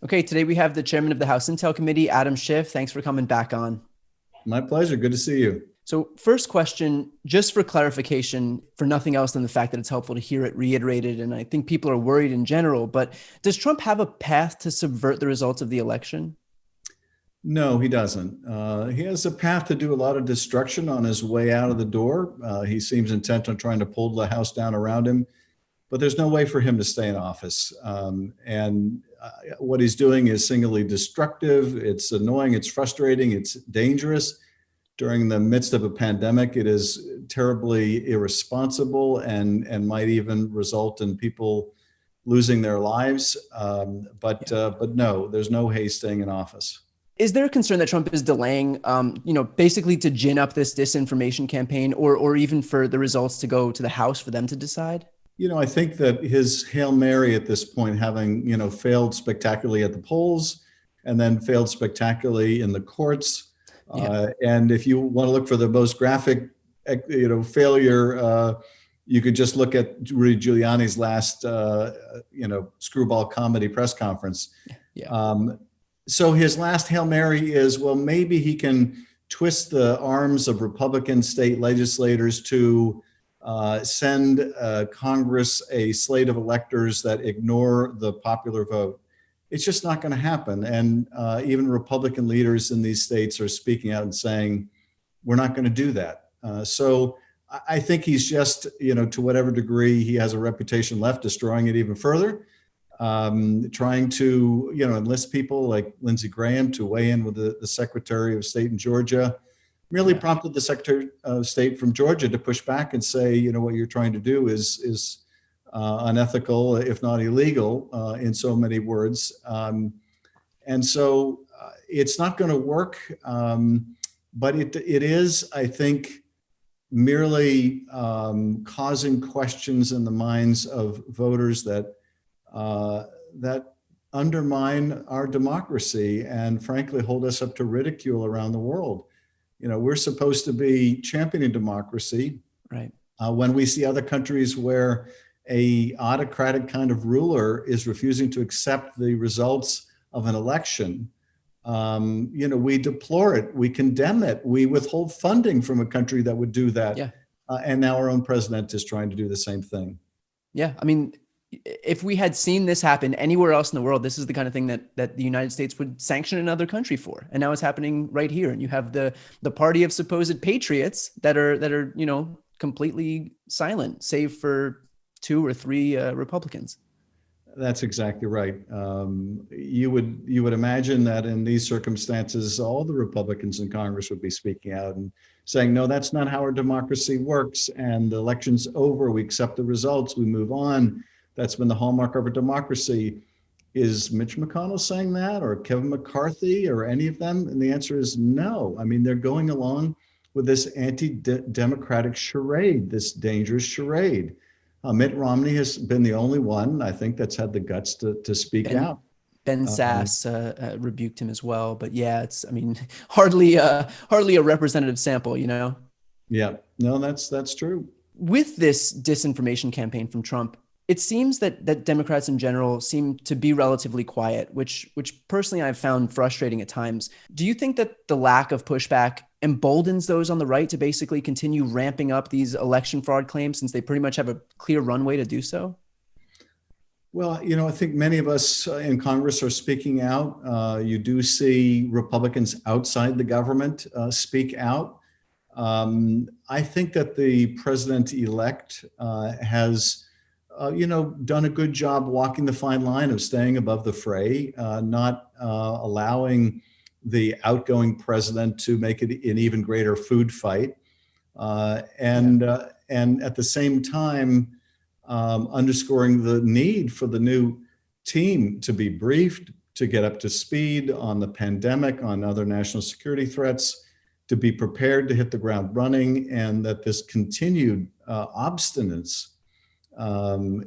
Okay, today we have the chairman of the House Intel Committee, Adam Schiff. Thanks for coming back on. My pleasure. Good to see you. So first question, just for clarification, for nothing else than the fact that it's helpful to hear it reiterated, and I think people are worried in general, but does Trump have a path to subvert the results of the election? No, he doesn't. He has a path to do a lot of destruction on his way out of the door. He seems intent on trying to pull the House down around him, but there's no way for him to stay in office. What he's doing is singularly destructive. It's annoying. It's frustrating. It's dangerous. During the midst of a pandemic, it is terribly irresponsible and might even result in people losing their lives. But no, there's no hay staying in office. Is there a concern that Trump is delaying, basically to gin up this disinformation campaign, or even for the results to go to the House for them to decide? I think that his Hail Mary at this point, having, failed spectacularly at the polls and then failed spectacularly in the courts. And if you want to look for the most graphic, failure, you could just look at Rudy Giuliani's last, screwball comedy press conference. So his last Hail Mary is, well, maybe he can twist the arms of Republican state legislators to send Congress a slate of electors that ignore the popular vote. It's just not going to happen. And even Republican leaders in these states are speaking out and saying, we're not going to do that. So I think he's just, to whatever degree he has a reputation left, destroying it even further, trying to, enlist people like Lindsey Graham to weigh in with the Secretary of State in Georgia, merely prompted the Secretary of State from Georgia to push back and say, what you're trying to do is unethical, if not illegal, in so many words. And so it's not going to work, but it is, I think, merely causing questions in the minds of voters that undermine our democracy and frankly hold us up to ridicule around the world. We're supposed to be championing democracy. Right. When we see other countries where a autocratic kind of ruler is refusing to accept the results of an election, we deplore it, we condemn it, we withhold funding from a country that would do that. And now our own president is trying to do the same thing. Yeah, I mean, if we had seen this happen anywhere else in the world, this is the kind of thing that the United States would sanction another country for. And now it's happening right here. And you have the party of supposed patriots that are completely silent, save for 2 or 3 Republicans. That's exactly right. You would imagine that in these circumstances, all the Republicans in Congress would be speaking out and saying, no, that's not how our democracy works. And the election's over. We accept the results. We move on. That's been the hallmark of our democracy. Is Mitch McConnell saying that, or Kevin McCarthy, or any of them? And the answer is no. I mean, they're going along with this anti-democratic charade, this dangerous charade. Mitt Romney has been the only one, I think, that's had the guts to speak out. Ben Sass rebuked him as well. But yeah, it's, hardly a representative sample, Yeah, no, that's true. With this disinformation campaign from Trump, it seems that Democrats in general seem to be relatively quiet, which personally I've found frustrating at times. Do you think that the lack of pushback emboldens those on the right to basically continue ramping up these election fraud claims, since they pretty much have a clear runway to do so? Well, I think many of us in Congress are speaking out. You do see Republicans outside the government speak out. I think that the president-elect has done a good job walking the fine line of staying above the fray, not allowing the outgoing president to make it an even greater food fight. And at the same time, underscoring the need for the new team to be briefed, to get up to speed on the pandemic, on other national security threats, to be prepared to hit the ground running, and that this continued obstinance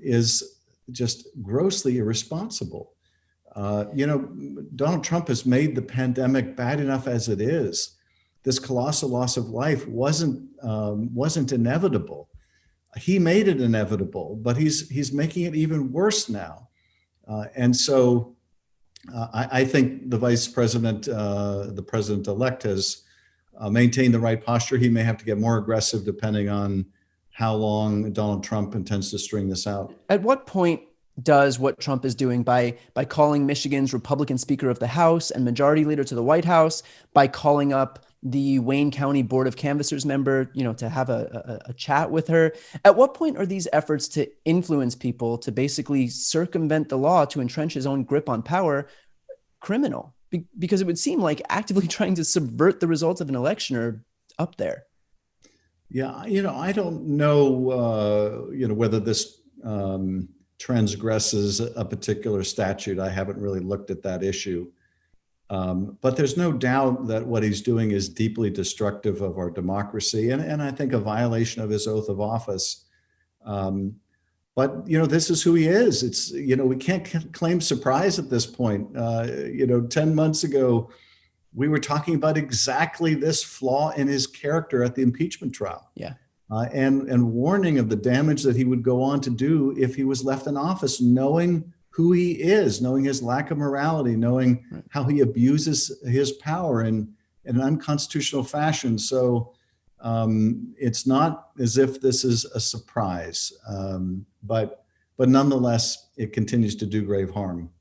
is just grossly irresponsible. Donald Trump has made the pandemic bad enough as it is. This colossal loss of life wasn't inevitable. He made it inevitable, but he's making it even worse now. And so I think the vice president, the president-elect, has maintained the right posture. He may have to get more aggressive depending on how long Donald Trump intends to string this out. At what point does what Trump is doing by calling Michigan's Republican Speaker of the House and Majority Leader to the White House, by calling up the Wayne County Board of Canvassers member, to have a chat with her. At what point are these efforts to influence people to basically circumvent the law to entrench his own grip on power criminal? Because it would seem like actively trying to subvert the results of an election are up there. Yeah, I don't know, whether this transgresses a particular statute. I haven't really looked at that issue. But there's no doubt that what he's doing is deeply destructive of our democracy and I think a violation of his oath of office. But, this is who he is. It's, we can't claim surprise at this point. 10 months ago, we were talking about exactly this flaw in his character at the impeachment trial. Yeah. And warning of the damage that he would go on to do if he was left in office, knowing who he is, knowing his lack of morality, knowing how he abuses his power in an unconstitutional fashion. So it's not as if this is a surprise, but nonetheless, it continues to do grave harm.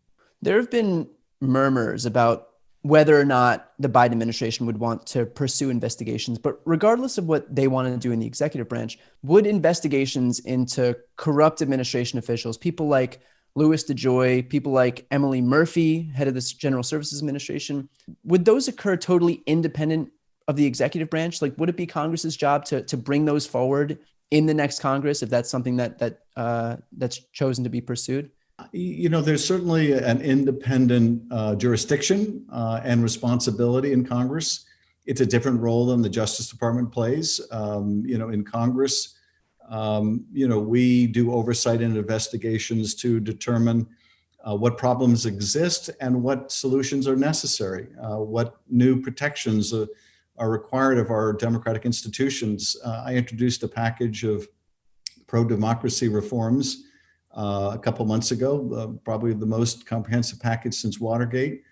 There have been murmurs about whether or not the Biden administration would want to pursue investigations, but regardless of what they want to do in the executive branch, would investigations into corrupt administration officials, people like Louis DeJoy, people like Emily Murphy, head of the General Services Administration, would those occur totally independent of the executive branch? Like, would it be Congress's job to bring those forward in the next Congress if that's something that's chosen to be pursued? There's certainly an independent jurisdiction and responsibility in Congress. It's a different role than the Justice Department plays. In Congress, we do oversight and investigations to determine what problems exist and what solutions are necessary, what new protections are required of our democratic institutions. I introduced a package of pro-democracy reforms a couple months ago, probably the most comprehensive package since Watergate,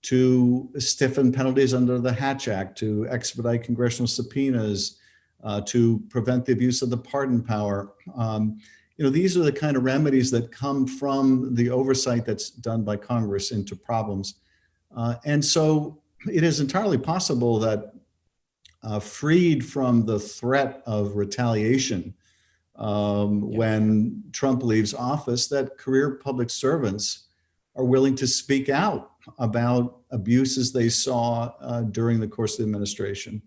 to stiffen penalties under the Hatch Act, to expedite congressional subpoenas, to prevent the abuse of the pardon power. These are the kind of remedies that come from the oversight that's done by Congress into problems. And so it is entirely possible that freed from the threat of retaliation when Trump leaves office, that career public servants are willing to speak out about abuses they saw during the course of the administration.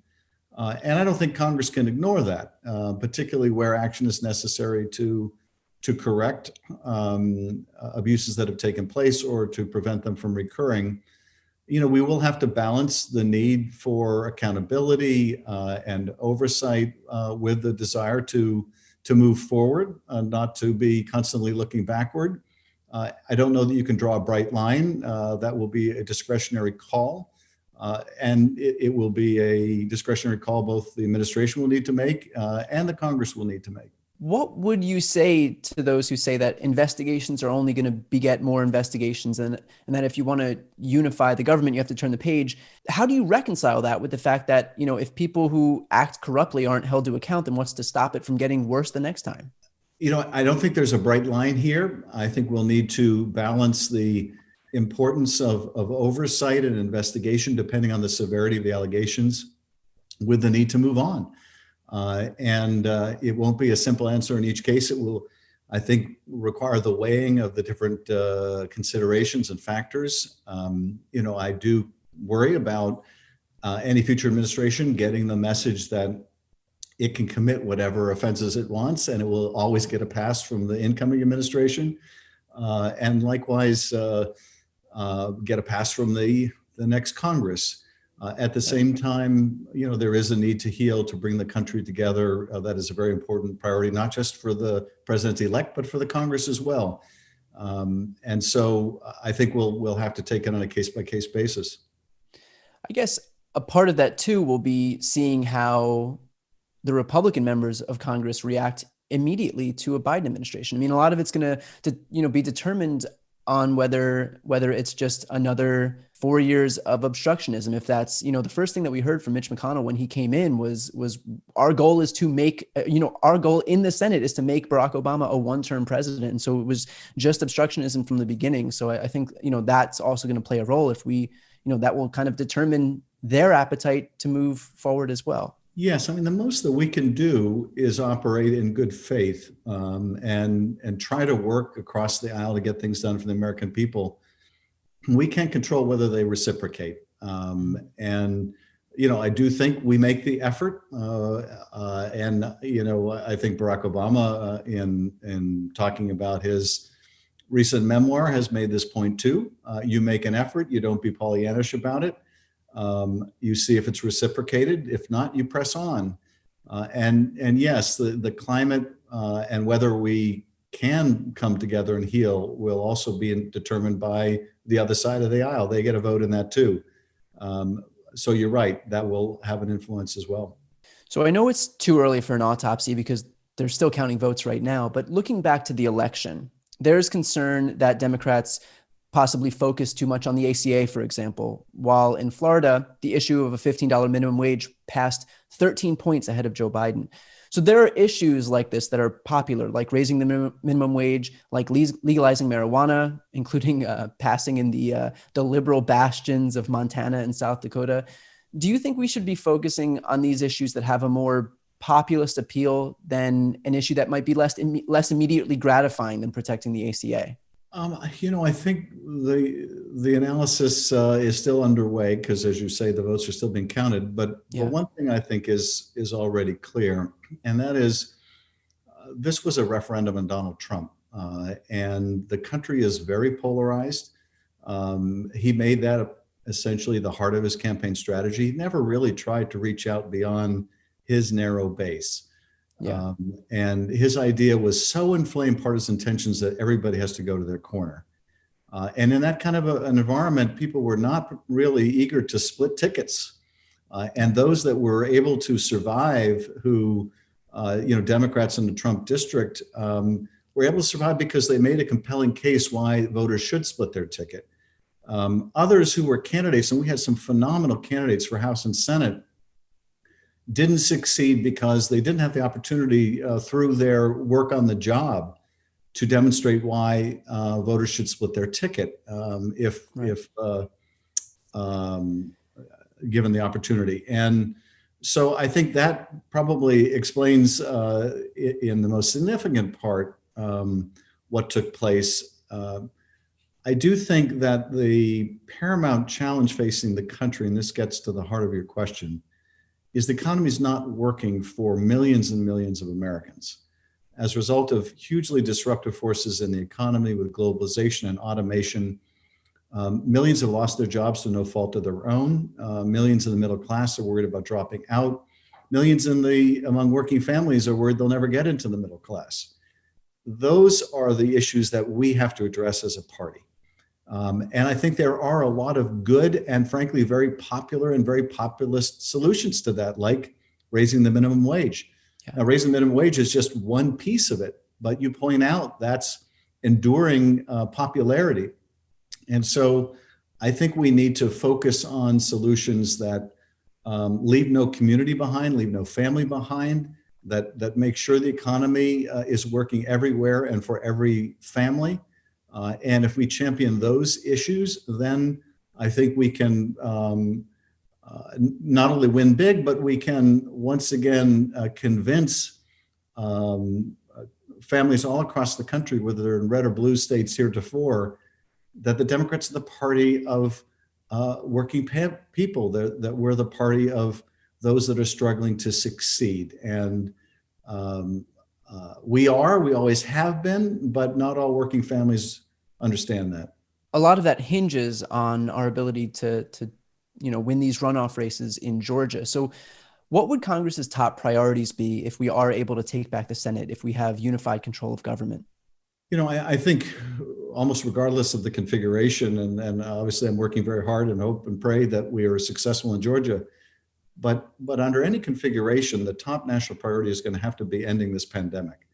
And I don't think Congress can ignore that, particularly where action is necessary to correct abuses that have taken place or to prevent them from recurring. We will have to balance the need for accountability and oversight with the desire to move forward, not to be constantly looking backward. I don't know that you can draw a bright line. That will be a discretionary call. And it will be a discretionary call both the administration will need to make and the Congress will need to make. What would you say to those who say that investigations are only going to beget more investigations and that if you want to unify the government, you have to turn the page? How do you reconcile that with the fact that, if people who act corruptly aren't held to account, then what's to stop it from getting worse the next time? I don't think there's a bright line here. I think we'll need to balance the importance of oversight and investigation, depending on the severity of the allegations, with the need to move on. And it won't be a simple answer in each case. It will, I think, require the weighing of the different considerations and factors. I do worry about any future administration getting the message that it can commit whatever offenses it wants, and it will always get a pass from the incoming administration. And likewise, get a pass from the next Congress. At the same time, there is a need to heal, to bring the country together. That is a very important priority, not just for the president-elect, but for the Congress as well. And so I think we'll have to take it on a case-by-case basis. I guess a part of that too will be seeing how the Republican members of Congress react immediately to a Biden administration. I mean, a lot of it's going to be determined on whether it's just another 4 years of obstructionism. If that's, the first thing that we heard from Mitch McConnell when he came in was our goal is to make, our goal in the Senate is to make Barack Obama a one-term president. And so it was just obstructionism from the beginning. So I think, that's also going to play a role if we, that will kind of determine their appetite to move forward as well. Yes, I mean, the most that we can do is operate in good faith, and try to work across the aisle to get things done for the American people. We can't control whether they reciprocate. And, I do think we make the effort. And, I think Barack Obama, in talking about his recent memoir, has made this point too. You make an effort, you don't be Pollyannish about it. You see if it's reciprocated. If not, you press on. And yes, the climate and whether we can come together and heal will also be determined by the other side of the aisle. They get a vote in that too. So you're right, that will have an influence as well. So I know it's too early for an autopsy because they're still counting votes right now, but looking back to the election, there's concern that Democrats possibly focus too much on the ACA, for example, while in Florida, the issue of a $15 minimum wage passed 13 points ahead of Joe Biden. So there are issues like this that are popular, like raising the minimum wage, like legalizing marijuana, including passing in the liberal bastions of Montana and South Dakota. Do you think we should be focusing on these issues that have a more populist appeal than an issue that might be less immediately gratifying than protecting the ACA? I think the analysis is still underway because, as you say, the votes are still being counted. But one thing I think is already clear, and that is this was a referendum on Donald Trump, and the country is very polarized. He made that essentially the heart of his campaign strategy. He never really tried to reach out beyond his narrow base. And his idea was so inflame partisan tensions that everybody has to go to their corner. And in that kind of an environment, people were not really eager to split tickets. And those that were able to survive, who, Democrats in the Trump district, were able to survive because they made a compelling case why voters should split their ticket. Others who were candidates, and we had some phenomenal candidates for House and Senate, didn't succeed because they didn't have the opportunity through their work on the job to demonstrate why voters should split their ticket if given the opportunity. And so I think that probably explains in the most significant part what took place. I do think that the paramount challenge facing the country, and this gets to the heart of your question, is the economy is not working for millions and millions of Americans. As a result of hugely disruptive forces in the economy with globalization and automation, millions have lost their jobs through no fault of their own. Millions in the middle class are worried about dropping out. Millions among working families are worried they'll never get into the middle class. Those are the issues that we have to address as a party. And I think there are a lot of good and frankly, very popular and very populist solutions to that, like raising the minimum wage. Now, raising the minimum wage is just one piece of it, but you point out that's enduring popularity. And so I think we need to focus on solutions that leave no community behind, leave no family behind, that make sure the economy is working everywhere and for every family. And if we champion those issues, then I think we can not only win big, but we can once again convince families all across the country, whether they're in red or blue states heretofore, that the Democrats are the party of working people, that we're the party of those that are struggling to succeed. And we always have been, but not all working families understand that. A lot of that hinges on our ability to win these runoff races in Georgia. So what would Congress's top priorities be if we are able to take back the Senate, if we have unified control of government? I think almost regardless of the configuration, and obviously I'm working very hard and hope and pray that we are successful in Georgia, but under any configuration, the top national priority is going to have to be ending this pandemic.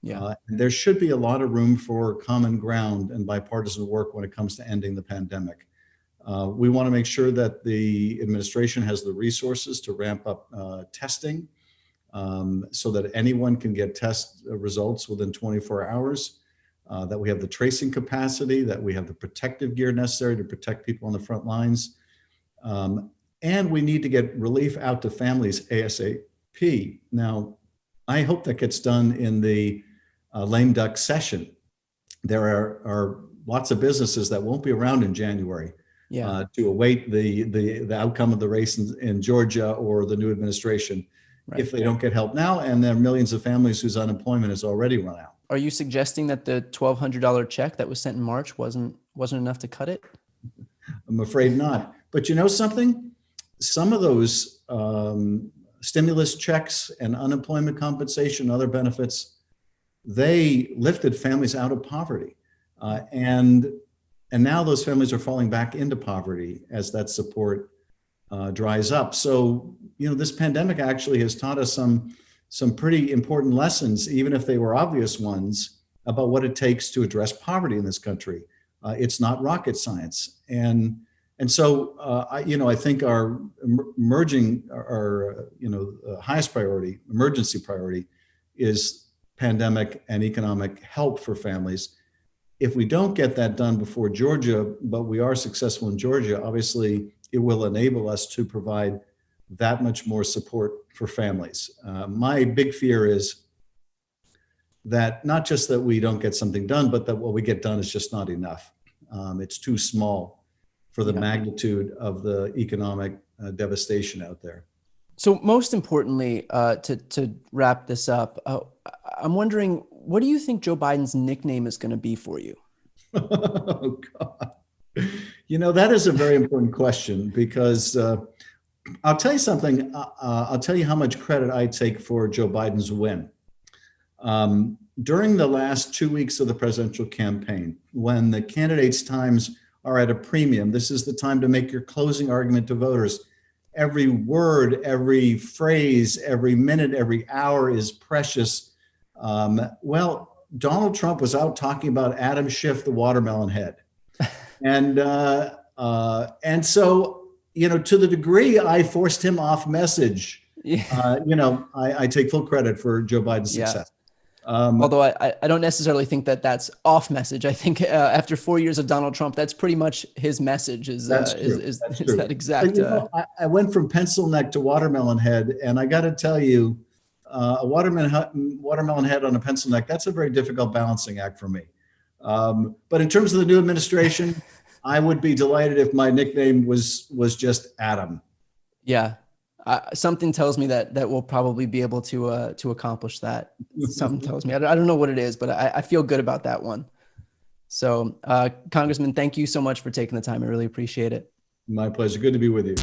Yeah. And there should be a lot of room for common ground and bipartisan work when it comes to ending the pandemic. We want to make sure that the administration has the resources to ramp up testing so that anyone can get test results within 24 hours, that we have the tracing capacity, that we have the protective gear necessary to protect people on the front lines. And we need to get relief out to families ASAP. Now, I hope that gets done in the lame duck session. There are lots of businesses that won't be around in January to await the outcome of the race in Georgia or the new administration if they don't get help now. And there are millions of families whose unemployment has already run out. Are you suggesting that the $1,200 check that was sent in March wasn't enough to cut it? I'm afraid not. But you know something? Some of those stimulus checks and unemployment compensation, other benefits, they lifted families out of poverty. And now those families are falling back into poverty as that support dries up. So, you know, this pandemic actually has taught us some pretty important lessons, even if they were obvious ones, about what it takes to address poverty in this country. It's not rocket science. And so, I think our highest priority, emergency priority, is pandemic and economic help for families. If we don't get that done before Georgia, but we are successful in Georgia, obviously it will enable us to provide that much more support for families. My big fear is that not just that we don't get something done, but that what we get done is just not enough. It's too small for the magnitude of the economic devastation out there. So most importantly, to wrap this up, I'm wondering, what do you think Joe Biden's nickname is going to be for you? Oh, God. You know, that is a very important question because I'll tell you something. I'll tell you how much credit I take for Joe Biden's win. During the last 2 weeks of the presidential campaign, when the candidates' times are at a premium, this is the time to make your closing argument to voters. Every word, every phrase, every minute, every hour is precious. Well, Donald Trump was out talking about Adam Schiff, the watermelon head. And so, you know, to the degree I forced him off message, I take full credit for Joe Biden's success. Although I don't necessarily think that that's off message. I think after 4 years of Donald Trump, that's pretty much his message is that exact. But, you know, I went from pencil neck to watermelon head, and I got to tell you, a watermelon head on a pencil neck, that's a very difficult balancing act for me. But in terms of the new administration, I would be delighted if my nickname was just Adam. Yeah. Something tells me that we'll probably be able to accomplish that. Something tells me, I don't know what it is, but I feel good about that one. So, Congressman, thank you so much for taking the time. I really appreciate it. My pleasure. Good to be with you.